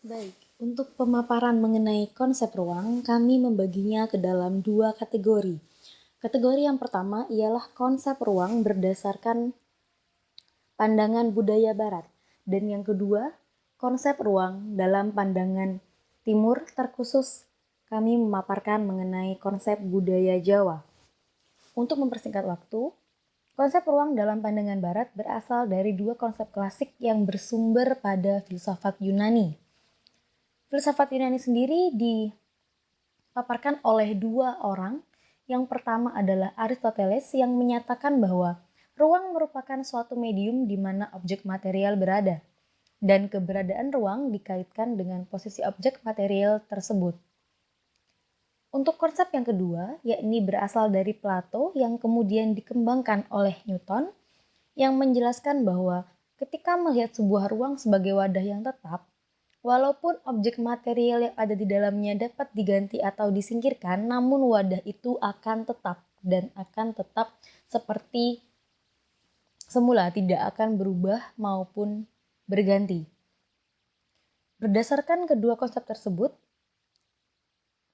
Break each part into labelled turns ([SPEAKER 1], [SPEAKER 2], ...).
[SPEAKER 1] Baik, untuk pemaparan mengenai konsep ruang, kami membaginya ke dalam dua kategori. Kategori yang pertama ialah konsep ruang berdasarkan pandangan budaya barat, dan yang kedua, konsep ruang dalam pandangan timur, terkhusus kami memaparkan mengenai konsep budaya Jawa. Untuk mempersingkat waktu, konsep ruang dalam pandangan barat berasal dari dua konsep klasik yang bersumber pada filsafat Yunani. Filsafat Yunani sendiri dipaparkan oleh dua orang. Yang pertama adalah Aristoteles yang menyatakan bahwa ruang merupakan suatu medium di mana objek material berada, dan keberadaan ruang dikaitkan dengan posisi objek material tersebut. Untuk konsep yang kedua, yakni berasal dari Plato yang kemudian dikembangkan oleh Newton, yang menjelaskan bahwa ketika melihat sebuah ruang sebagai wadah yang tetap, walaupun objek material yang ada di dalamnya dapat diganti atau disingkirkan, namun wadah itu akan tetap dan akan tetap seperti semula, tidak akan berubah maupun berganti. Berdasarkan kedua konsep tersebut,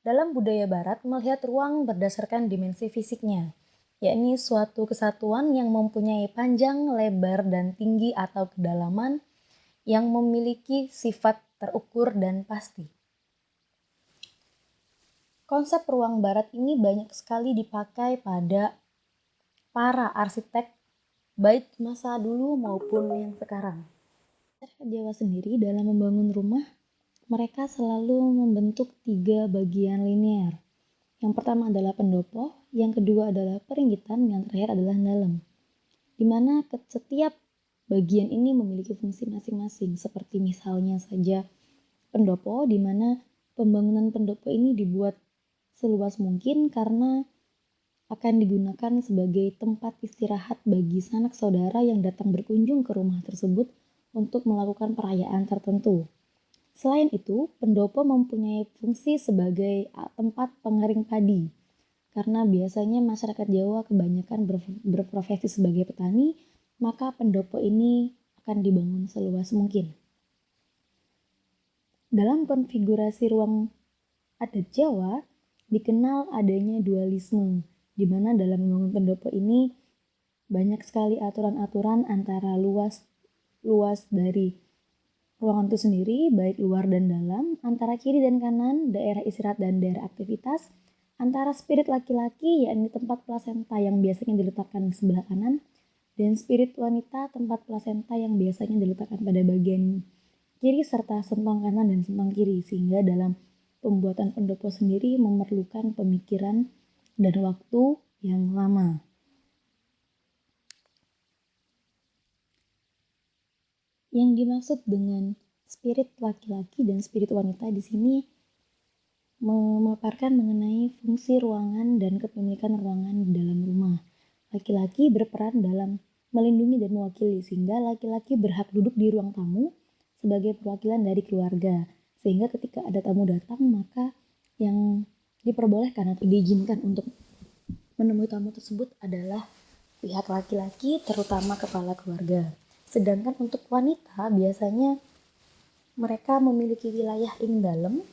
[SPEAKER 1] dalam budaya barat melihat ruang berdasarkan dimensi fisiknya, yakni suatu kesatuan yang mempunyai panjang, lebar, dan tinggi atau kedalaman yang memiliki sifat terukur dan pasti. Konsep ruang barat ini banyak sekali dipakai pada para arsitek baik masa dulu maupun yang sekarang. Masyarakat Jawa sendiri dalam membangun rumah, mereka selalu membentuk 3 bagian linear. Yang pertama adalah pendopo, yang kedua adalah peringgitan, yang terakhir adalah dalam. Di mana setiap bagian ini memiliki fungsi masing-masing, seperti misalnya saja pendopo, di mana pembangunan pendopo ini dibuat seluas mungkin karena akan digunakan sebagai tempat istirahat bagi sanak saudara yang datang berkunjung ke rumah tersebut untuk melakukan perayaan tertentu. Selain itu, pendopo mempunyai fungsi sebagai tempat pengering padi, karena biasanya masyarakat Jawa kebanyakan berprofesi sebagai petani, maka pendopo ini akan dibangun seluas mungkin. Dalam konfigurasi ruang adat Jawa, dikenal adanya dualisme, di mana dalam membangun pendopo ini banyak sekali aturan-aturan antara luas dari ruangan itu sendiri, baik luar dan dalam, antara kiri dan kanan, daerah istirahat dan daerah aktivitas, antara spirit laki-laki, yakni tempat plasenta yang biasanya diletakkan di sebelah kanan, dan spirit wanita, tempat plasenta yang biasanya diletakkan pada bagian kiri serta sentong kanan dan sentong kiri, sehingga dalam pembuatan pendopo sendiri memerlukan pemikiran dan waktu yang lama. Yang dimaksud dengan spirit laki-laki dan spirit wanita di sini memaparkan mengenai fungsi ruangan dan kepemilikan ruangan di dalam rumah. Laki-laki berperan dalam melindungi dan mewakili, sehingga laki-laki berhak duduk di ruang tamu sebagai perwakilan dari keluarga, sehingga ketika ada tamu datang, maka yang diperbolehkan atau diizinkan untuk menemui tamu tersebut adalah pihak laki-laki, terutama kepala keluarga. Sedangkan untuk wanita biasanya mereka memiliki wilayah ing dalem,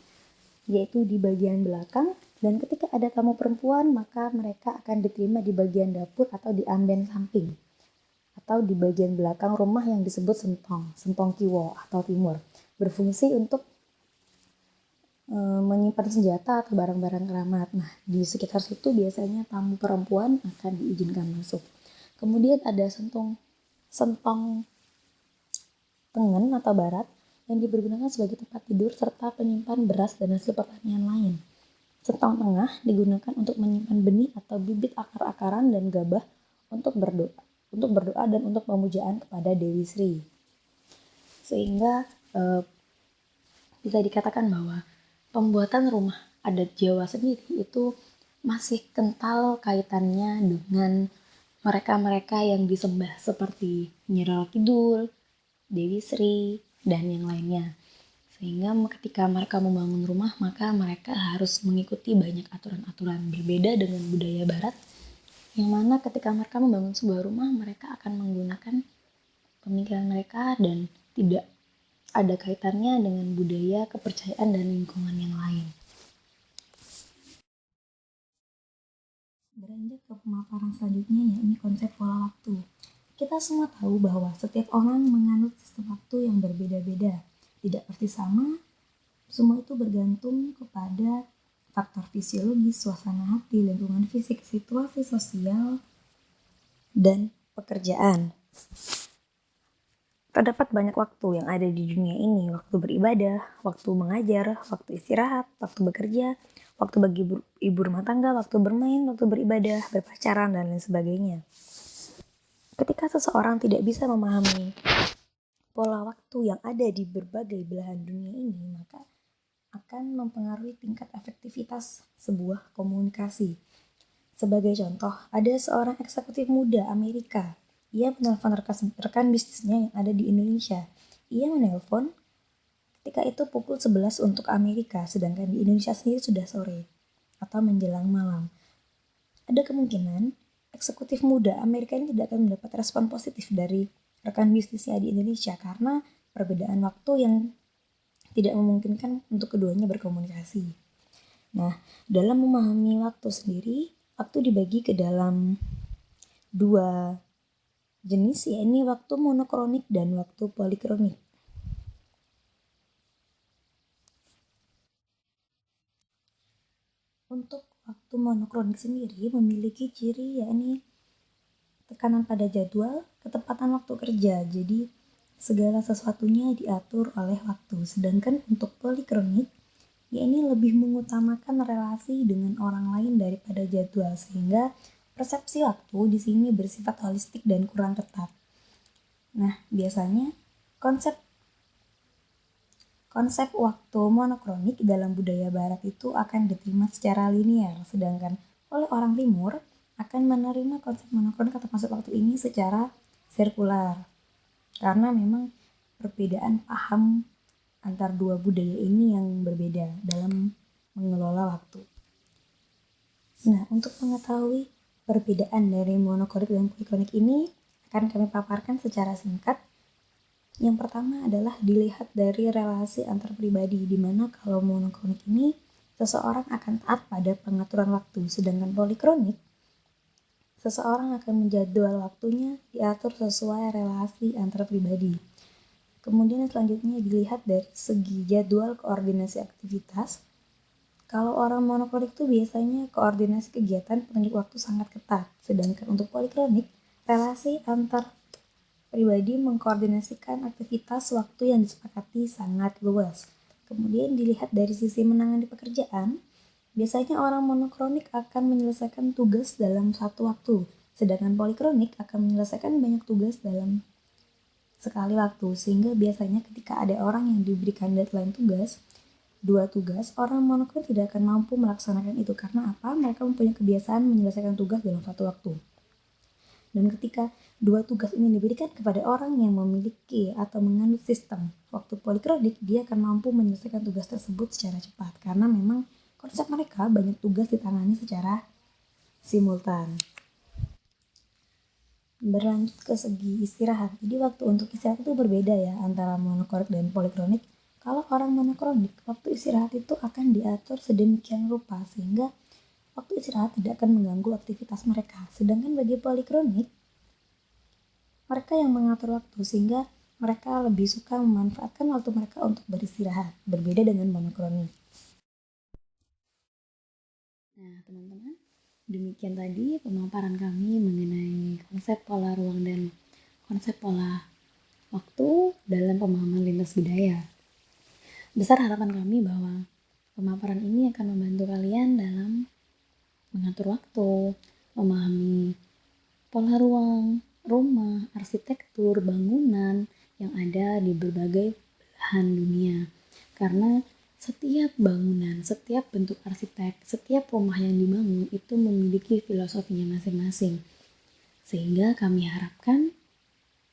[SPEAKER 1] yaitu di bagian belakang, dan ketika ada tamu perempuan maka mereka akan diterima di bagian dapur atau di amben samping, atau di bagian belakang rumah yang disebut sentong kiwo atau timur, berfungsi untuk menyimpan senjata atau barang-barang keramat. Nah, di sekitar situ biasanya tamu perempuan akan diizinkan masuk. Kemudian ada sentong tengen atau barat yang dipergunakan sebagai tempat tidur serta penyimpan beras dan hasil pertanian lain. Sentong tengah digunakan untuk menyimpan benih atau bibit akar-akaran dan gabah untuk berdoa dan untuk pemujaan kepada Dewi Sri. Sehingga bisa dikatakan bahwa pembuatan rumah adat Jawa sendiri itu masih kental kaitannya dengan mereka-mereka yang disembah seperti Nyi Roro Kidul, Dewi Sri, dan yang lainnya. Sehingga ketika mereka membangun rumah, maka mereka harus mengikuti banyak aturan-aturan, berbeda dengan budaya barat, yang mana ketika mereka membangun sebuah rumah, mereka akan menggunakan pemikiran mereka dan tidak ada kaitannya dengan budaya, kepercayaan, dan lingkungan yang lain. Beranjak ke pemaparan selanjutnya, yakni konsep pola waktu. Kita semua tahu bahwa setiap orang menganut sistem waktu yang berbeda-beda, tidak pasti sama. Semua itu bergantung kepada faktor fisiologis, suasana hati, lingkungan fisik, situasi sosial, dan pekerjaan. Terdapat banyak waktu yang ada di dunia ini, waktu beribadah, waktu mengajar, waktu istirahat, waktu bekerja, waktu bagi ibu rumah tangga, waktu bermain, waktu beribadah, berpacaran, dan lain sebagainya. Ketika seseorang tidak bisa memahami pola waktu yang ada di berbagai belahan dunia ini, maka akan mempengaruhi tingkat efektivitas sebuah komunikasi. Sebagai contoh, ada seorang eksekutif muda Amerika. Ia menelpon rekan bisnisnya yang ada di Indonesia. Ia menelpon ketika itu pukul 11 untuk Amerika, sedangkan di Indonesia sendiri sudah sore atau menjelang malam. Ada kemungkinan eksekutif muda Amerika ini tidak akan mendapat respon positif dari rekan bisnisnya di Indonesia karena perbedaan waktu yang tidak memungkinkan untuk keduanya berkomunikasi. Nah, dalam memahami waktu sendiri, waktu dibagi ke dalam dua jenis, yakni waktu monokronik dan waktu polikronik. Untuk waktu monokronik sendiri memiliki ciri yakni tekanan pada jadwal, ketepatan waktu kerja. Jadi segala sesuatunya diatur oleh waktu. Sedangkan untuk polikronik, yakni lebih mengutamakan relasi dengan orang lain daripada jadwal, sehingga persepsi waktu di sini bersifat holistik dan kurang ketat. Nah, biasanya konsep waktu monokronik dalam budaya barat itu akan diterima secara linear, sedangkan oleh orang timur akan menerima konsep monokronik atau konsep waktu ini secara sirkular. Karena memang perbedaan paham antar dua budaya ini yang berbeda dalam mengelola waktu. Nah, untuk mengetahui perbedaan dari monokronik dan polikronik ini akan kami paparkan secara singkat. Yang pertama adalah dilihat dari relasi antar pribadi, di mana kalau monokronik ini seseorang akan taat pada pengaturan waktu, sedangkan polikronik seseorang akan menjadwal waktunya diatur sesuai relasi antar pribadi. Kemudian selanjutnya dilihat dari segi jadwal koordinasi aktivitas. Kalau orang monokronik itu biasanya koordinasi kegiatan penunjuk waktu sangat ketat, sedangkan untuk polikronik relasi antar pribadi mengkoordinasikan aktivitas waktu yang disepakati sangat luas. Kemudian dilihat dari sisi menangani pekerjaan, biasanya orang monokronik akan menyelesaikan tugas dalam satu waktu, sedangkan polikronik akan menyelesaikan banyak tugas dalam sekali waktu, sehingga biasanya ketika ada orang yang diberikan deadline tugas, 2 tugas, orang monokronik tidak akan mampu melaksanakan itu. Karena apa? Mereka mempunyai kebiasaan menyelesaikan tugas dalam satu waktu. Dan ketika 2 tugas ini diberikan kepada orang yang memiliki atau menganut sistem waktu polikronik, dia akan mampu menyelesaikan tugas tersebut secara cepat karena memang konsep mereka banyak tugas ditangani secara simultan. Berlanjut ke segi istirahat, jadi waktu untuk istirahat itu berbeda ya antara monokronik dan polikronik. Kalau orang monokronik, waktu istirahat itu akan diatur sedemikian rupa sehingga waktu istirahat tidak akan mengganggu aktivitas mereka. Sedangkan bagi polikronik, mereka yang mengatur waktu sehingga mereka lebih suka memanfaatkan waktu mereka untuk beristirahat, berbeda dengan monokronik. Nah, teman-teman, demikian tadi pemaparan kami mengenai konsep pola ruang dan konsep pola waktu dalam pemahaman lintas budaya. Besar harapan kami bahwa pemaparan ini akan membantu kalian dalam mengatur waktu, memahami pola ruang, rumah, arsitektur, bangunan yang ada di berbagai belahan dunia. Karena setiap bangunan, setiap bentuk arsitek, setiap rumah yang dibangun itu memiliki filosofinya masing-masing. Sehingga kami harapkan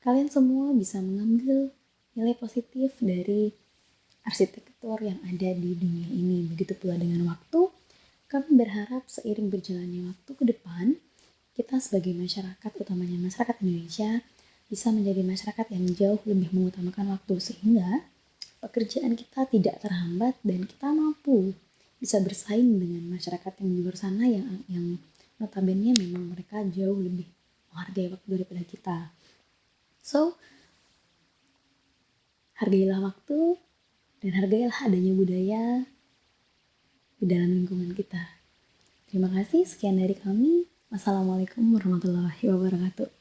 [SPEAKER 1] kalian semua bisa mengambil nilai positif dari arsitektur yang ada di dunia ini. Begitu pula dengan waktu. Kami berharap seiring berjalannya waktu ke depan, kita sebagai masyarakat, utamanya masyarakat Indonesia, bisa menjadi masyarakat yang jauh lebih mengutamakan waktu, sehingga pekerjaan kita tidak terhambat dan kita mampu bisa bersaing dengan masyarakat yang di luar sana yang notabene memang mereka jauh lebih menghargai waktu daripada kita. So, hargailah waktu dan hargailah adanya budaya di dalam lingkungan kita. Terima kasih, sekian dari kami. Wassalamualaikum warahmatullahi wabarakatuh.